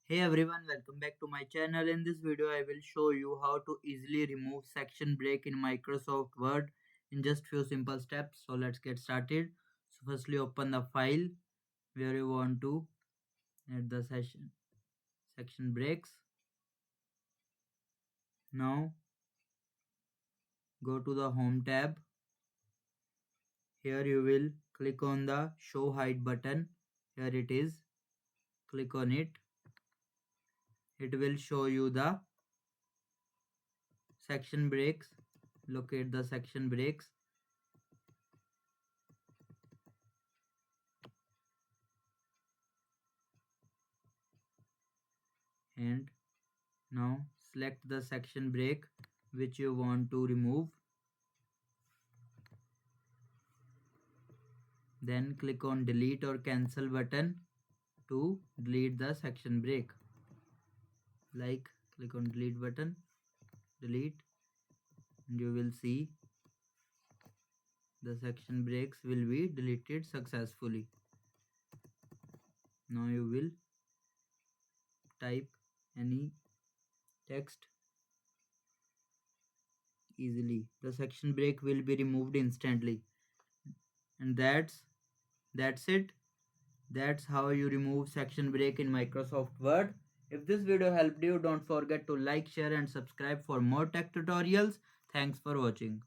Hey everyone, welcome back to my channel. In this video, I will show you how to easily remove section break in Microsoft Word in just few simple steps. So let's get started. So firstly, open the file where you want to add the section breaks. Now go to the Home tab. Here you will click on the Show Hide button. Here it is. Click on it. It will show you the section breaks. Locate the section breaks. And now select the section break which you want to remove. Then click on delete or cancel button to delete the section break. Click on delete button, delete, and you will see the section breaks will be deleted successfully. Now you will type any text easily. The section break will be removed instantly. And that's it. That's how you remove section break in Microsoft Word. If this video helped you, don't forget to like, share and subscribe for more tech tutorials. Thanks for watching.